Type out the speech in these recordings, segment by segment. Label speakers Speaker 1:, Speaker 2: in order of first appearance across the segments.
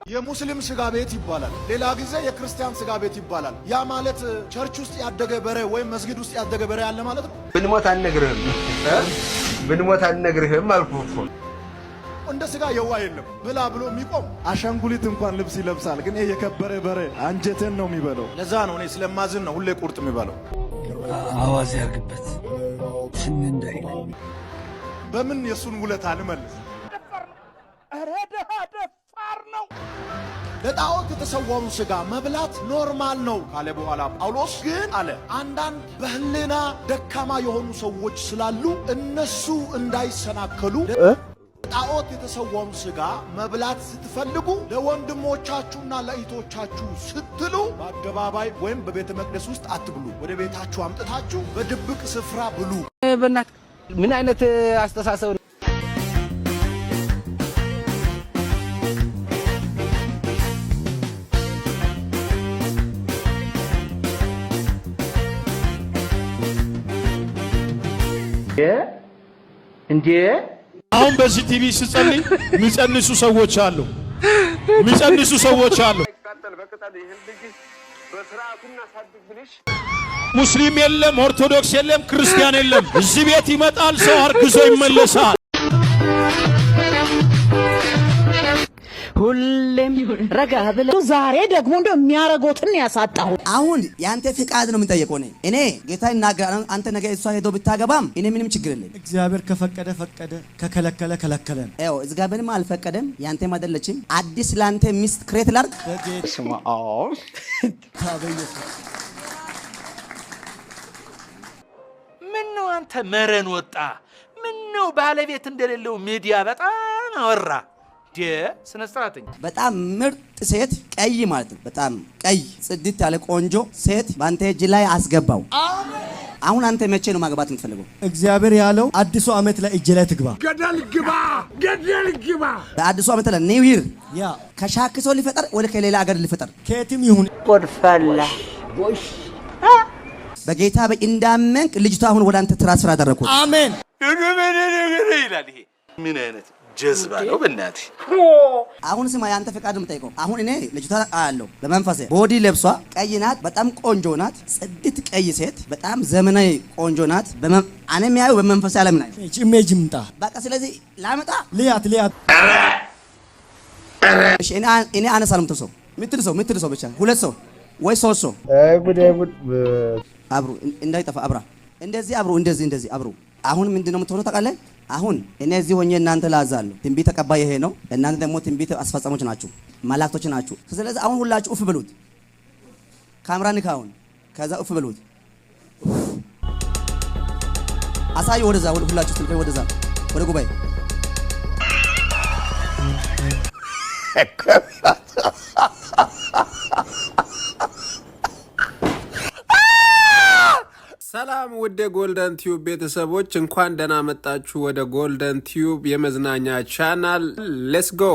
Speaker 1: የሙስሊም ስጋ ቤት ይባላል ሌላ ጊዜ የክርስቲያን ስጋ ቤት ይባላል ያ ማለት ቸርች ውስጥ ያደገ በሬ ወይ መስጊድ ውስጥ ያደገ በሬ ያለ ማለት ነው
Speaker 2: ብንሞት አንነግርህም አልኩህ እኮ
Speaker 1: እንደ ስጋ የዋ የለም ብላ ብሎ የሚቆም አሻንጉሊት እንኳን ልብስ ይለብሳል ግን ይሄ የከበረ በሬ አንጀቴን ነው የሚበለው ለዛ ነው እኔ ስለማዝን ነው ሁሌ ቁርጥ የሚበለው
Speaker 3: አዋዝ ያርግበት ስንንዳይ
Speaker 1: በምን የሱን ውለታ ልመልስ ለጣዖት የተሰዋውን ስጋ መብላት ኖርማል ነው ካለ በኋላ ጳውሎስ ግን አለ አንዳንድ በህሊና ደካማ የሆኑ ሰዎች ስላሉ እነሱ እንዳይሰናከሉ ጣዖት የተሰዋውን ስጋ መብላት ስትፈልጉ ለወንድሞቻችሁና ለእህቶቻችሁ ስትሉ በአደባባይ ወይም በቤተ መቅደስ ውስጥ አትብሉ ወደ ቤታችሁ አምጥታችሁ በድብቅ ስፍራ ብሉ
Speaker 2: በእናት ምን አይነት አስተሳሰብ እንዴ
Speaker 4: አሁን በዚህ ቲቪ ሲጸልይ የሚጸንሱ ሰዎች አሉ ሙስሊም የለም ኦርቶዶክስ የለም ክርስቲያን የለም እዚህ ቤት ይመጣል ሰው አርግዞ ይመለሳል
Speaker 5: ሁሌም ረጋ ብለው ዛሬ ደግሞ እንደሚያረጋውትን ያሳጣው
Speaker 6: አሁን ያንተ ፍቃድ ነው የምንጠይቀው እኔ ጌታ ይናገራል አንተ ነገ እሷ ሄዶ ብታገባም እኔ ምንም ችግር የለም
Speaker 7: እግዚአብሔር ከፈቀደ ፈቀደ ከከለከለ ከለከለ
Speaker 6: አዎ እግዚአብሔርም አልፈቀደም ያንተ ማደለችም አዲስ ላንተ ሚስት ክሬት ላርግ
Speaker 2: ስማ
Speaker 6: ታበየስ
Speaker 3: ምን ነው አንተ መረን ወጣ ምን ነው ባለቤት እንደሌለው ሚዲያ በጣም አወራ ስነስርዓተኛ
Speaker 6: በጣም ምርጥ ሴት ቀይ ማለት ነው በጣም ቀይ ጽድት ያለ ቆንጆ ሴት ባንተ እጅ ላይ አስገባው አሁን አንተ መቼ ነው ማግባት የምትፈልገው
Speaker 7: እግዚአብሔር ያለው አዲሱ አመት ላይ እጅ ላይ ትግባ
Speaker 2: ገደል ግባ
Speaker 6: በአዲሱ አመት ላይ ኒው ይር
Speaker 7: ያ
Speaker 6: ከሻክሶ ሊፈጠር ወደ ከሌላ ሀገር ሊፈጠር
Speaker 7: ከየትም ይሁን
Speaker 5: ቆድፈላ
Speaker 6: በጌታ በእንዳመንክ ልጅቷ አሁን ወደ አንተ ትራንስፈር አደረኩት
Speaker 7: አሜን
Speaker 3: ይላል ይሄ ምን አይነት ጀዝባ ነው በእናትህ
Speaker 6: አሁን ስማ ያንተ ፍቃድ ነው የምጠይቀው አሁን እኔ ልጅቷ አያለው በመንፈሴ ቦዲ ለብሷ ቀይ ናት በጣም ቆንጆ ናት ጽድት ቀይ ሴት በጣም ዘመናዊ ቆንጆ ናት እኔ የሚያየው በመንፈሴ ዓለም ላይ
Speaker 7: ኢሜጅ ምጣ
Speaker 6: በቃ ስለዚህ ላመጣ
Speaker 7: ሊያት
Speaker 6: እሺ እኔ አነሳለሁ ምትል ሰው ብቻ ሁለት ሰው ወይ ሶስት ሰው አብሩ እንዳይጠፋ አብራ እንደዚህ አብሩ እንደዚህ አብሩ አሁን ምንድነው የምትሆነው ታውቃለህ አሁን እኔ እዚህ ሆኜ እናንተ ላዛለሁ ትንቢት ተቀባይ ይሄ ነው እናንተ ደግሞ ትንቢት አስፈጻሞች ናችሁ መላእክቶች ናችሁ ስለዚህ አሁን ሁላችሁ ኡፍ ብሉት ካሜራን ካሁን ከዛ ኡፍ ብሉት አሳዩ ወደዛ ሁላችሁ ትልቀይ ወደዛ ወደ ጉባኤ
Speaker 8: ሰላም ወደ ጎልደን ቲዩብ ቤተሰቦች እንኳን ደህና መጣችሁ ወደ ጎልደን ቲዩብ የመዝናኛ ቻናል ሌትስ ጎ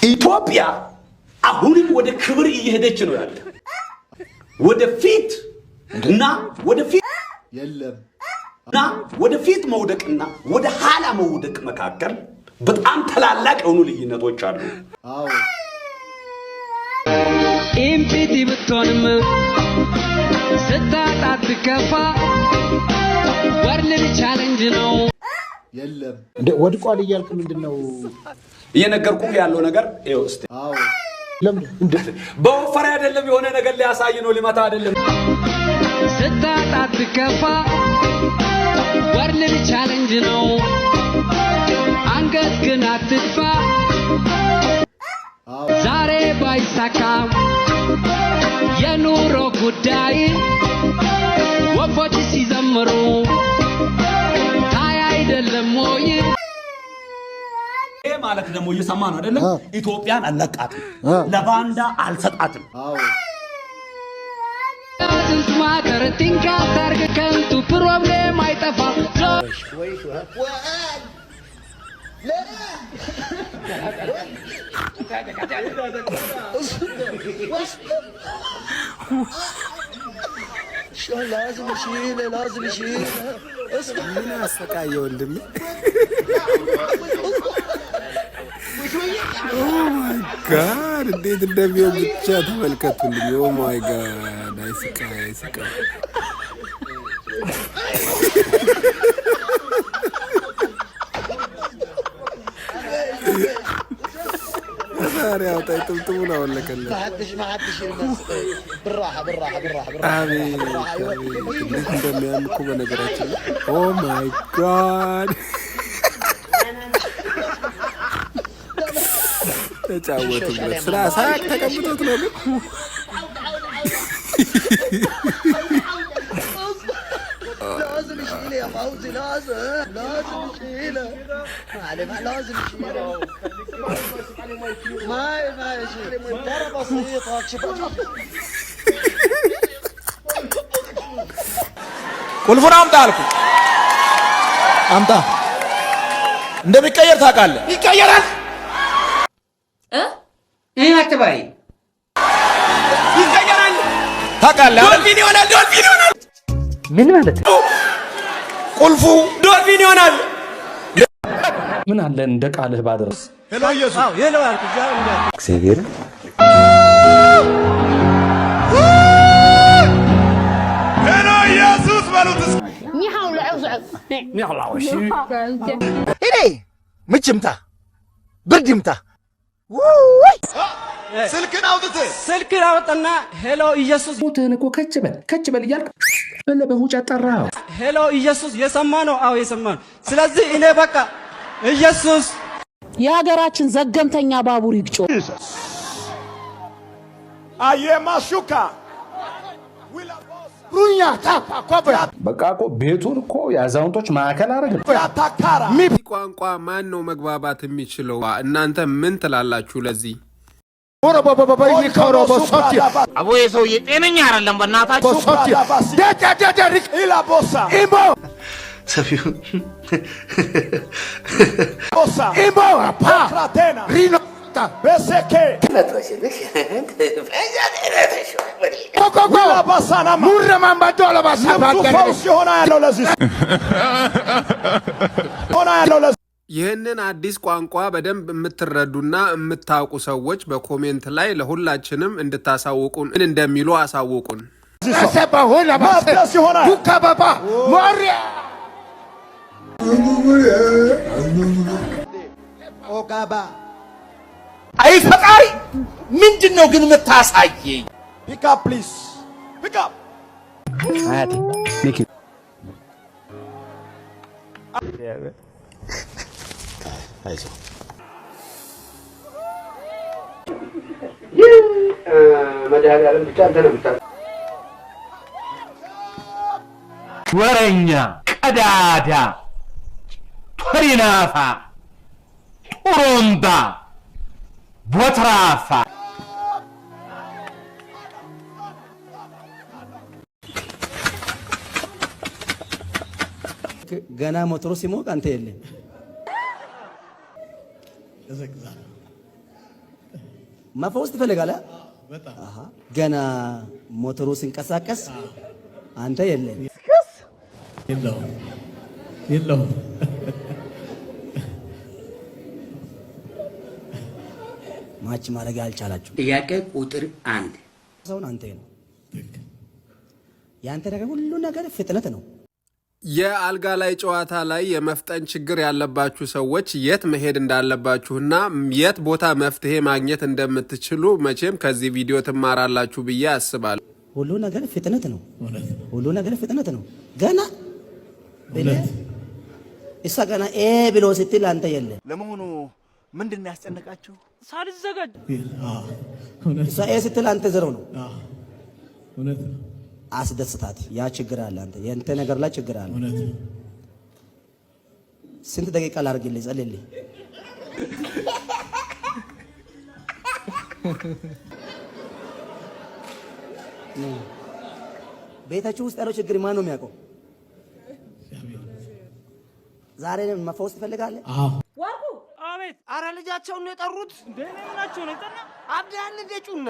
Speaker 9: ኢትዮጵያ አሁንም ወደ ክብር እየሄደች ነው ያለ ወደፊት ወደፊት መውደቅና ወደ ኋላ መውደቅ መካከል በጣም ተላላቅ የሆኑ ልዩነቶች አሉ አዎ
Speaker 10: ኢምፒቲ ብትሆንም ስታጣት ከፋ ወርልድ ቻሌንጅ ነው
Speaker 1: የለም
Speaker 7: እንደ ወድቋል እያልክ ምንድነው
Speaker 9: እየነገርኩህ ያለው ነገር ይኸው እስቲ
Speaker 1: አዎ
Speaker 7: ለምን
Speaker 9: በወፈረ አይደለም የሆነ ነገር ሊያሳይ ነው ሊመታ አይደለም
Speaker 10: ስታጣት ከፋ ወርልድ ቻሌንጅ ነው አንገት ግን አትጥፋ ዛሬ ባይሳካ የኑሮ ጉዳይ ወፎች ሲዘምሩ ታይ አይደለም ወይ
Speaker 9: ይሄ ማለት ደግሞ እየሰማ ነው አይደለም ኢትዮጵያን አለቃትም ለባንዳ አልሰጣትም አዎ
Speaker 10: ስንት ማከር ቲንካ ታርግ ከንቱ ፕሮብሌም አይጠፋ ወይ
Speaker 1: لازم يشيل
Speaker 8: ምን አሰቃየው ወንድሜ ጋድ እንዴት እንደሚሆን ብቻ ተመልከቱልኝ። ኦ ማይ ጋድ አይስቃ ዛሬ አውጣይ ጥምጥሙን አወለቀለት። እንዴት እንደሚያም እኮ በነገራችን ኦ ማይ ጋድ ተጫወቱበት። ስራ ሳቅ ተቀምጦት ነው ግን
Speaker 1: ቁልፉን አምጣ አልኩ። አምጣ። እንደሚቀየር ታውቃለህ? ይቀየራል።
Speaker 2: አትበይ።
Speaker 1: ይቀየራል ታውቃለህ? ዶልፊን ይሆናል።
Speaker 2: ምን ማለት ነው?
Speaker 1: ቁልፉ ዶልፊን ይሆናል።
Speaker 4: ምን አለ እንደ ቃልህ ባደረስ።
Speaker 1: ሄሎ ኢየሱስ።
Speaker 2: ሄሎ አልኩ።
Speaker 3: እግዚአብሔር
Speaker 1: ሄሎ ኢየሱስ በሉት።
Speaker 3: ምችምታ ብርድምታ
Speaker 1: ስልክን አውጥተህ
Speaker 2: ስልክን አወጣና ሄሎ ኢየሱስ
Speaker 4: ሞትህን እኮ ከች በል እያልክ በለበሁጫ ጠራኸው።
Speaker 2: ሄሎ ኢየሱስ የሰማ ነው። አዎ የሰማ ነው። ስለዚህ እኔ በቃ ኢየሱስ
Speaker 5: የሀገራችን ዘገምተኛ ባቡር ይግጮ
Speaker 1: አየማሹካ ሩኛ ታፓ ኮብራ
Speaker 4: በቃ እኮ ቤቱን እኮ የአዛውንቶች ማዕከል አደረግን።
Speaker 1: ታካራ
Speaker 8: ቋንቋ ማን ነው መግባባት የሚችለው? እናንተ ምን ትላላችሁ ለዚህ?
Speaker 2: አቦ የሰውዬ ጤነኛ አይደለም በእናታችሁ።
Speaker 3: ሰፊው
Speaker 8: ይህንን አዲስ ቋንቋ በደንብ የምትረዱና የምታውቁ ሰዎች በኮሜንት ላይ ለሁላችንም እንድታሳውቁን ምን እንደሚሉ አሳውቁን።
Speaker 3: አይ ፈጣሪ ምንድነው ግን የምታሳየኝ?
Speaker 1: ፒክ አፕ ፕሊዝ ፒክ አፕ
Speaker 4: አያቴ ኒኪ
Speaker 3: አይዞህ
Speaker 2: መድኃኒዓለም ብቻ አንተ ነው የምታውቀው።
Speaker 4: ወረኛ ቀዳዳ ቶሪናፋ ጡሩምባ ቦትራፋ
Speaker 6: ገና ሞተሩ ሲሞቅ አንተ የለም። መፈውስ ትፈልጋለህ? ገና ሞተሩ ሲንቀሳቀስ አንተ የለም። የለውም። ማች ማድረግ አልቻላችሁ።
Speaker 2: ጥያቄ ቁጥር 1
Speaker 6: ሰውን አንተ ነው። ያንተ ነገር ሁሉ ነገር ፍጥነት ነው።
Speaker 8: የአልጋ ላይ ጨዋታ ላይ የመፍጠን ችግር ያለባችሁ ሰዎች የት መሄድ እንዳለባችሁና የት ቦታ መፍትሄ ማግኘት እንደምትችሉ መቼም ከዚህ ቪዲዮ ትማራላችሁ ብዬ አስባለሁ።
Speaker 6: ሁሉ ነገር ፍጥነት ነው። ሁሉ ነገር ፍጥነት ነው። ገና እሷ ገና ብሎ ስትል አንተ የለም።
Speaker 3: ለመሆኑ ምንድን ነው ያስጨነቃችሁ?
Speaker 2: ሳልዘጋጅ
Speaker 6: እሷ ስትል አንተ ዘሮ ነው። አስደስታት። ያ ችግር አለ። አንተ የእንተ ነገር ላይ ችግር አለ። ስንት ደቂቃ ላድርግልህ? ጸልልኝ። ቤታችሁ ውስጥ ያለው ችግር ማን ነው የሚያውቀው? ዛሬ መፈወስ ትፈልጋለህ?
Speaker 2: ወርቁ አቤት። አረ ልጃቸውን ነው የጠሩት። ደህናቸው ነው የጠራ አብዳን እንደጩና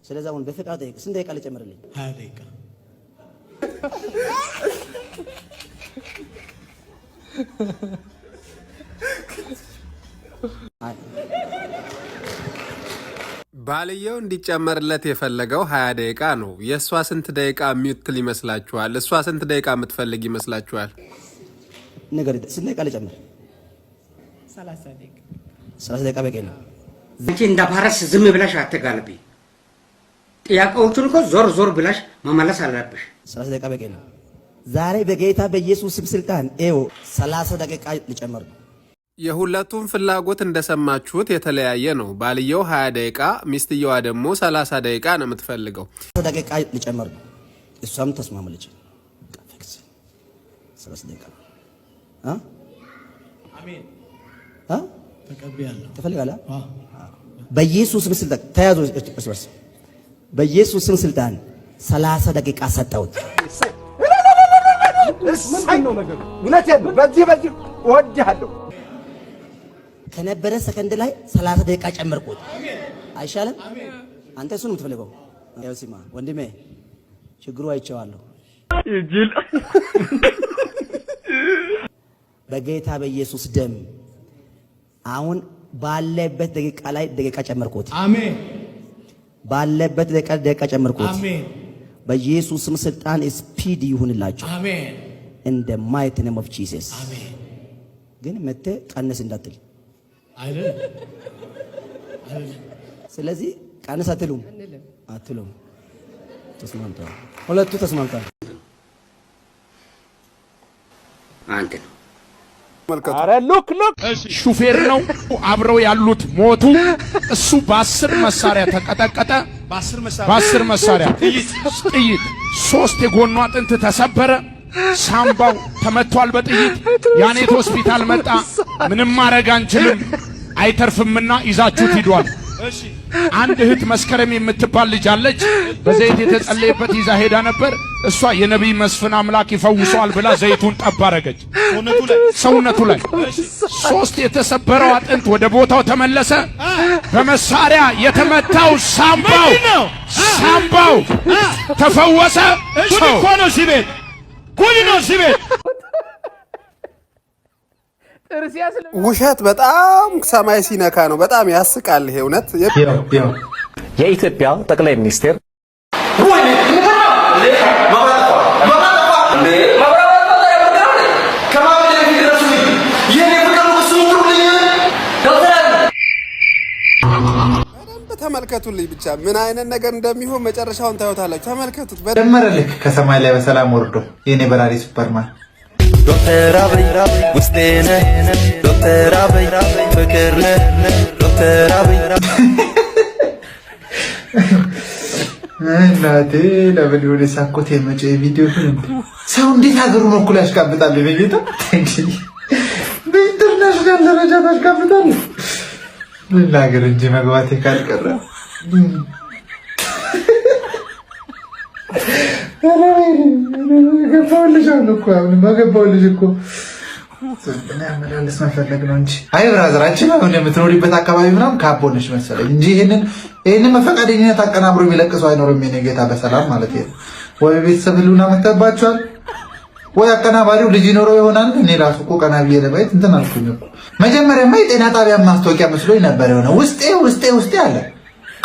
Speaker 6: ስለዚህ አሁን በፍቃድ ጠይቅ። ስንት ደቂቃ ልጨምርልኝ? 20 ደቂቃ።
Speaker 8: ባልየው እንዲጨመርለት የፈለገው 20 ደቂቃ ነው። የእሷ ስንት ደቂቃ የሚውትል ይመስላችኋል? እሷ ስንት ደቂቃ የምትፈልግ ይመስላችኋል?
Speaker 6: ነገር ስንት ደቂቃ ልጨምር? 30 ደቂቃ በቂ ነው።
Speaker 2: አንቺ እንደ ፓረስ ዝም ብለሽ አትጋልቢ። ጥያቄዎቹን እኮ ዞር ዞር ብለሽ መመለስ አለብሽ።
Speaker 6: 30 ደቂቃ በቂ ነው። ዛሬ በጌታ በኢየሱስ ስም ስልጣን 30 ደቂቃ ልጨምር።
Speaker 8: የሁለቱም ፍላጎት እንደሰማችሁት የተለያየ ነው። ባልየው 20 ደቂቃ፣ ሚስትየዋ ደግሞ 30 ደቂቃ ነው የምትፈልገው።
Speaker 6: 30 ደቂቃ ልጨምር። እሷም ተስማማለች። 30 ደቂቃ አሜን። ተቀበያለሁ። ትፈልጋለህ? በኢየሱስ ስም ስልጣን ተያዙ። እርስ በርስ በኢየሱስ ስም ስልጣን 30 ደቂቃ ሰጠሁት።
Speaker 2: ምንድነው ነገሩ? እውነቴን ነው። በዚህ እወድሃለሁ።
Speaker 6: ከነበረ ሰከንድ ላይ 30 ደቂቃ ጨመርኩት። አይሻልም? አንተ እሱን የምትፈልገው ያው ሲማ ወንድሜ ችግሩ አይቼዋለሁ። እጅል በጌታ በኢየሱስ ደም አሁን ባለበት ደቂቃ ላይ ደቂቃ ጨመርኩት። አሜን። ባለበት ደቂቃ ጨመርኩት። አሜን። በኢየሱስ ስም ስልጣን ስፒድ ይሁንላችሁ። አሜን። እንደ ማይት ኔም ኦፍ ጂሰስ አሜን። ግን መተ ቀነስ እንዳትል አይደል? ስለዚህ ቀነስ አትሉም። ተስማምተዋል። ሁለቱ ተስማምተዋል።
Speaker 2: አንተ
Speaker 4: አረ ሉክ ሹፌር ነው። አብረው ያሉት ሞቱ። እሱ በ10 መሳሪያ ተቀጠቀጠ። በ10 መሳሪያ ጥይት 3 የጎኗ አጥንት ተሰበረ። ሳምባው ተመቷል በጥይት። ያኔት ሆስፒታል መጣ። ምንም ማድረግ አንችልም አይተርፍምና ይዛችሁት ሂዷል። አንድ እህት መስከረም የምትባል ልጅ አለች። በዘይት የተጸለየበት ይዛ ሄዳ ነበር። እሷ የነቢይ መስፍን አምላክ ይፈውሰዋል ብላ ዘይቱን ጠብ አረገች ሰውነቱ ላይ። 3 የተሰበረው አጥንት ወደ ቦታው ተመለሰ። በመሳሪያ የተመታው ሳምባው ተፈወሰ። ጉድ እኮ ነው እዚህ ቤት፣ ጉድ ነው እዚህ ቤት።
Speaker 8: ውሸት በጣም ሰማይ ሲነካ ነው። በጣም ያስቃል ይሄ እውነት።
Speaker 11: የኢትዮጵያ ጠቅላይ ሚኒስቴር
Speaker 8: ተመልከቱልኝ ብቻ ምን አይነት ነገር እንደሚሆን መጨረሻውን ታዩታላችሁ። ተመልከቱት።
Speaker 12: ደመረልክ ከሰማይ ላይ በሰላም ወርዶ የኔ በራሪ ሱፐርማን
Speaker 13: ዶክተር አብይ ውስጤ ነህ፣ ዶክተር አብይ ፍቅር ነህ፣ ዶክተር አብይ
Speaker 12: እናቴ ለምን ወደ ሳኮት የመጨ ቪዲዮ film ሰው እንዴት ሀገሩን እኩል ያሽቃብጣል? በጌታ በኢንተርናሽናል ደረጃ ታሽቃብጣል። ልናገር እንጂ መግባቴ ካልቀረ ገባሁልሽ እኮ መላለስ መፈለግ ነው እንጂ። አይ ብራዘራችን አሁን የምትኖሪበት አካባቢ ምናምን ካቦነሽ መሰለኝ እንጂ ይሄንን መፈቃደኝነት አቀናብሮ የሚለቅሰው አይኖርም። የኔ ጌታ በሰላም ማለት ነው። ወይ ቤተሰብ ህልውና መተባቸዋል ወይ አቀናባሪው ልጅ ይኖረው ይሆናል። እኔ ራሱ እኮ ቀና ብዬ ለማየት እንትን አልኩኝ እኮ። መጀመሪያማ የጤና ጣቢያ ማስታወቂያ መስሎኝ ነበር። የሆነ ውስጤ አለ።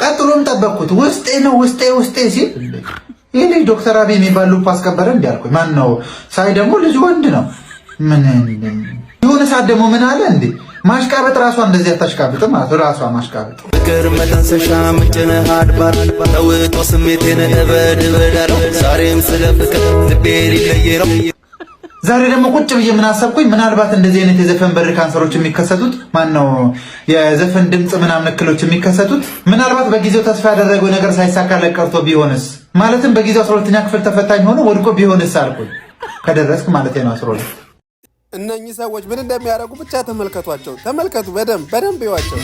Speaker 12: ቀጥሎም ጠበቅኩት። ውስጤ ነው ውስጤ ሲል ይሄ ልጅ ዶክተር አብይ የሚባል ሉፕ አስከበረ እንዲያልኩኝ ማን ነው ሳይ ደግሞ ልጅ ወንድ ነው። ምን የሆነ ሰዓት ደግሞ ምን አለ እንዴ ማሽቃበጥ ራሷ እንደዚህ አታሽቃብጥም ማለት ራሷ ማሽቃበጥ
Speaker 13: ፍቅር መተንሰሻ ምጭነህ አድባር ተውጦ ስሜቴን እበዳለሁ ዛሬም ስለ ፍቅር ልቤ ሊለየ ነው።
Speaker 12: ዛሬ ደግሞ ቁጭ ብዬ ምን አሰብኩኝ፣ ምናልባት እንደዚህ አይነት የዘፈን በር ካንሰሮች የሚከሰቱት ማን ነው የዘፈን ድምጽ ምናምን እክሎች የሚከሰቱት ምናልባት በጊዜው ተስፋ ያደረገው ነገር ሳይሳካለት ቀርቶ ቢሆንስ፣ ማለትም በጊዜው 12ኛ ክፍል ተፈታኝ ሆኖ ወድቆ ቢሆንስ አልኩኝ። ከደረስክ ማለት ነው 12
Speaker 8: እነኚህ ሰዎች ምን እንደሚያደርጉ ብቻ ተመልከቷቸው። ተመልከቱ፣ በደንብ ይዋቸው።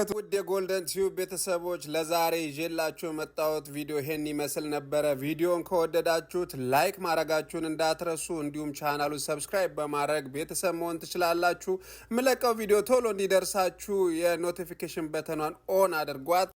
Speaker 8: ተመልከቱ። ውድ የጎልደን ቲዩብ ቤተሰቦች ለዛሬ ይዤላችሁ የመጣሁት ቪዲዮ ይሄን ይመስል ነበረ። ቪዲዮን ከወደዳችሁት ላይክ ማድረጋችሁን እንዳትረሱ፣ እንዲሁም ቻናሉን ሰብስክራይብ በማድረግ ቤተሰብ መሆን ትችላላችሁ። ምለቀው ቪዲዮ ቶሎ እንዲደርሳችሁ የኖቲፊኬሽን በተኗን ኦን አድርጓት።